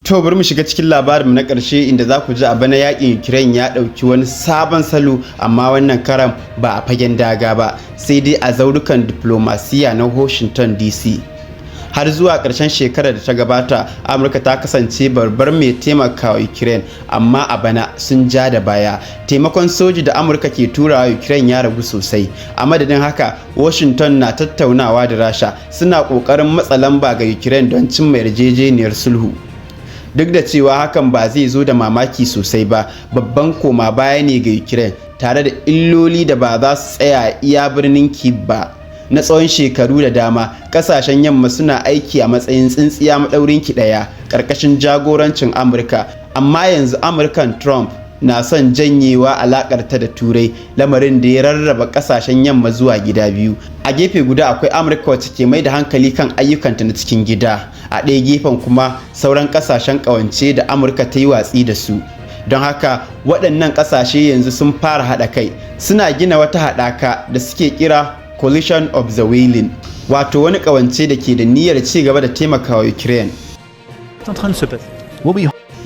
To bari mu shiga cikin labarinmu na ƙarshe inda za ku ji a bana yakin Ukraine ya ɗauki wani sabon salo, amma wannan karan ba a fagen daga ba sai dai a zaurukan diplomasiya na Washington DC. Har zuwa ƙarshen shekarar da ta gabata, Amurka ta kasance babbar mai taimakawa Ukraine, amma a bana sun ja da baya. Taimakon soji da Amurka ke turawa Ukraine ya ragu sosai. A madadin haka, Washington na tattaunawa da Rasha, suna ƙoƙarin matsa lamba ga Ukraine don cimma yarjejeniyar sulhu. Duk da cewa hakan ba zai zo da mamaki sosai ba, babban koma baya ne ga Ukraine, tare da illoli da ba za su tsaya iya birnin Kyiv ba. Na tsawon shekaru da dama, kasashen yamma suna aiki a matsayin tsintsiya maɗaurin ki ɗaya ƙarƙashin jagorancin Amurka, amma yanzu Amurkan Trump na son janyewa alakarta da Turai, lamarin da ya rarraba kasashen yamma zuwa gida biyu. A gefe guda akwai Amurka wacce ke mai da hankali kan ayyukanta na cikin gida, a ɗaya gefen kuma sauran kasashen ƙawance da Amurka ta yi watsi da su. Don haka waɗannan ƙasashe yanzu sun fara haɗa kai, suna gina wata haɗaka da suke kira Coalition of the Willing, wato wani ƙawance da ke da niyyar ci gaba da taimakawa Ukraine.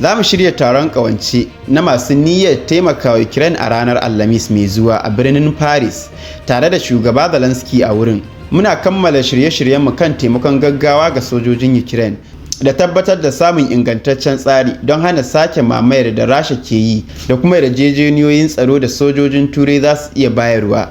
Za mu shirya taron ƙawance na masu niyyar taimakawa Ukraine a ranar Alhamis mai zuwa a birnin Paris, tare da shugaba Zelensky a wurin. Muna kammala shirye-shiryenmu kan taimakon gaggawa ga sojojin Ukraine da tabbatar da samun ingantaccen tsari don hana sake mamayar da Rasha ke yi, da kuma yarjejeniyoyin tsaro da sojojin Turai za su iya bayarwa.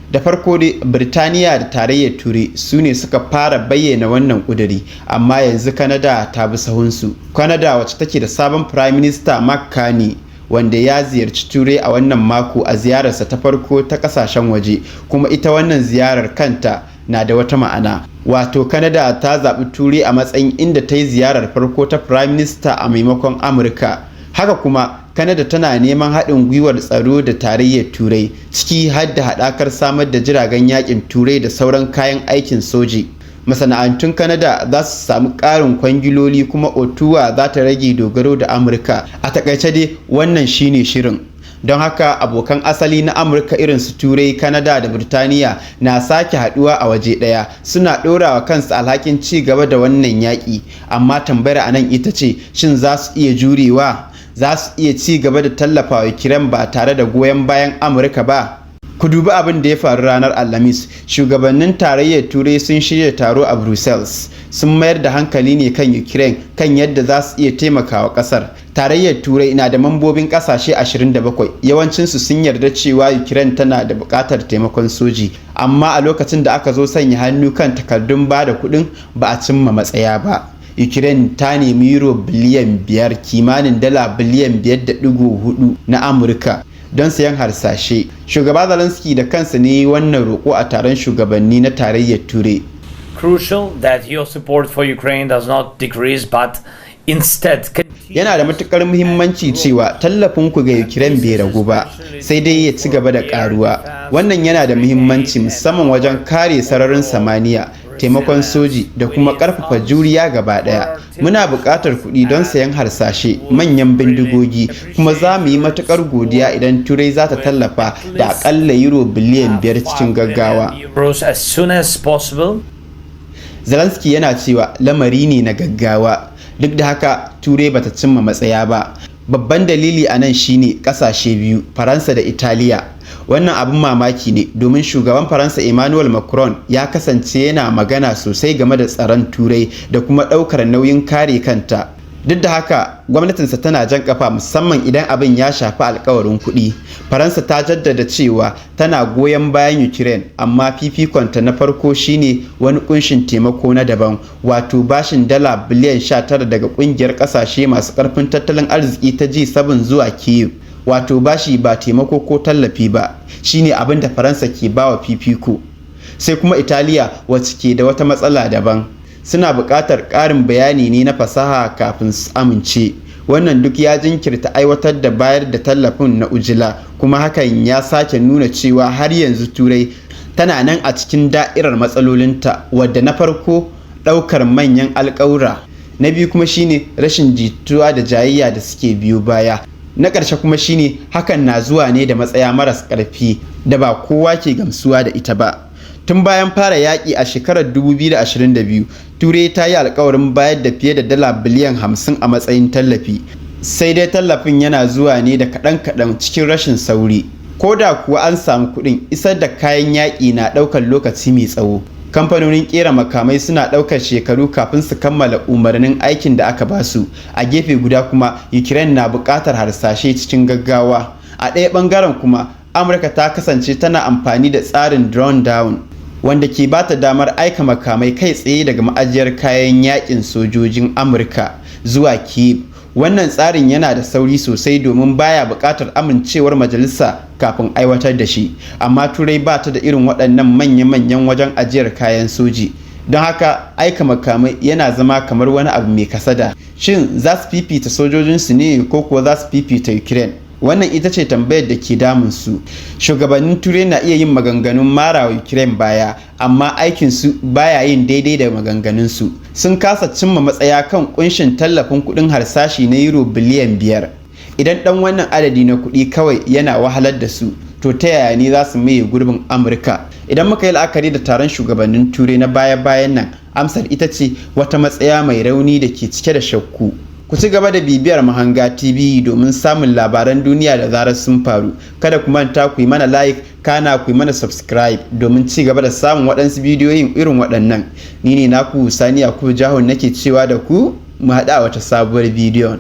Da farko dai Birtaniya da Tarayyar Turai su ne suka fara bayyana wannan ƙuduri, amma yanzu Canada ta bi sahunsu. Canada wacce take da sabon Prime Minister Mark Carney, wanda ya ziyarci Turai a wannan mako a ziyararsa ta farko ta kasashen waje, kuma ita wannan ziyarar kanta na da wata ma'ana. Wato Canada ta zaɓi Turai a matsayin inda ta yi ziyarar farko ta Prime Minister a maimakon Amurka. Haka kuma Canada tana neman haɗin gwiwar tsaro da Tarayyar Turai, ciki har da haɗakar samar da jiragen yakin Turai da sauran kayan aikin soji. Masana'antun Canada za su samu ƙarin kwangiloli, kuma Ottawa za ta rage dogaro da Amurka. A takaice dai wannan shine shirin. Don haka abokan asali na Amurka irin su Turai, Canada da Birtaniya na sake haɗuwa a waje ɗaya, suna ɗorawa kansu alhakin ci gaba da wannan yaƙi. Amma tambayar a nan ita ce, shin za su iya jurewa? Za su iya ci gaba da tallafawa Ukraine ba tare da goyon bayan Amurka ba? Ku dubi abin da ya faru ranar Alhamis. Shugabannin Tarayyar Turai sun shirya taro a Brussels, sun mayar da hankali ne kan Ukraine, kan yadda za su iya taimakawa ƙasar. Tarayyar Turai na da mambobin ƙasashe 27, yawancinsu sun yarda cewa Ukraine tana da buƙatar taimakon soji, amma a lokacin da aka zo sanya hannu kan takardun ba da kuɗin ba a cimma matsaya ba. Ukraine ta nemi euro biliyan 5, kimanin dala biliyan 5.4 na Amurka don sayan harsashe. Shugaba Zelensky da kansa ne wannan roƙo a taron shugabanni na Tarayyar Turai. Crucial that your support for Ukraine does not decrease but instead yana da matukar muhimmanci cewa tallafinku ga Ukraine bai ragu ba, sai dai ya ci gaba da karuwa. Wannan yana da muhimmanci musamman wajen kare sararin samaniya, taimakon soji da kuma karfafa juriya gaba daya. Muna buƙatar kuɗi don sayan harsashe, manyan bindigogi, kuma za mu yi matukar godiya idan Turai za ta tallafa da akalla euro biliyan 5 cikin gaggawa. Zelensky yana cewa lamari ne na gaggawa. Duk da haka Turai bata cimma matsaya ba. Babban dalili a nan shine kasashe biyu, Faransa da Italiya. Wannan abin mamaki ne, domin shugaban Faransa Emmanuel Macron ya kasance yana magana sosai game da tsaron Turai da kuma ɗaukar nauyin kare kanta. Duk da haka gwamnatinsa tana jan kafa, musamman idan abin ya shafi alkawarin kuɗi. Faransa ta jaddada cewa tana goyon bayan Ukraine, amma fifikonta na farko shine wani kunshin taimako na daban, wato bashin dala biliyan 19 daga kungiyar kasashe masu karfin tattalin arziki ta G7 zuwa Kyiv. Wato bashi ba taimako ko tallafi ba, shine abin da Faransa ke bawa fifiko. Sai kuma Italiya wacce ke da wata matsala daban. Suna buƙatar ƙarin bayani ne na fasaha kafin su amince. Wannan duk ya jinkirta aiwatar da bayar da tallafin na ujila, kuma hakan ya sake nuna cewa har yanzu Turai tana nan a cikin da'irar matsalolinta, wadda na farko ɗaukar manyan alƙawura, na biyu kuma shine rashin jituwa da jayayya da suke biyo baya, na ƙarshe kuma shine hakan na zuwa ne da matsaya maras ƙarfi da ba kowa ke gamsuwa da ita ba. Tun bayan fara yaƙi a shekarar 2022, Turai ta yi alkawarin bayar da fiye da dala biliyan 50 a matsayin tallafi. Sai dai tallafin yana zuwa ne da kaɗan-kaɗan cikin rashin sauri. Ko da kuwa an samu kuɗin, isar da kayan yaƙi na ɗaukar lokaci mai tsawo. Kamfanonin ƙera makamai suna ɗaukar shekaru kafin su kammala umarnin aikin da aka basu. A gefe guda kuma, Ukraine na buƙatar harsashe cikin gaggawa. A ɗaya ɓangaren kuma, Amurka ta kasance tana amfani da tsarin drone down, wanda ke bata damar aika makamai kai tsaye daga ma'ajiyar kayan yakin sojojin Amurka zuwa Kyiv. Wannan tsarin yana da sauri sosai domin baya buƙatar amincewar majalisa kafin aiwatar da shi, amma Turai ba ta da irin waɗannan manya-manyan wajen ajiyar kayan soji. Don haka aika makamai yana zama kamar wani abu mai kasada. Shin za su fifita sojojinsu ne ko kuwa za su fifita Ukraine? Wannan ita ce tambayar da ke damun su. Shugabannin Turai na iya yin maganganun mara wa Ukraine baya, amma aikinsu baya yin daidai da maganganunsu. Sun kasa cimma matsaya kan kunshin tallafin kuɗin harsashi na euro biliyan 5. Idan ɗan wannan adadi na kuɗi kawai yana wahalar da su, to ta yaya ne za su maye gurbin Amurka? Idan muka yi la'akari da taron shugabannin Turai na baya-bayan nan, amsar ita ce wata matsaya mai rauni da ke cike da shakku. Ku ci gaba da bibiyar Mahanga TV domin samun labaran duniya da zarar sun faru. Kada ku manta ku yi mana like, kana ku yi mana subscribe domin ci gaba da samun waɗansu bidiyoyin irin waɗannan. Ni ne naku Sani Yakubu Jahun nake cewa da ku mu haɗa wata sabuwar bidiyon.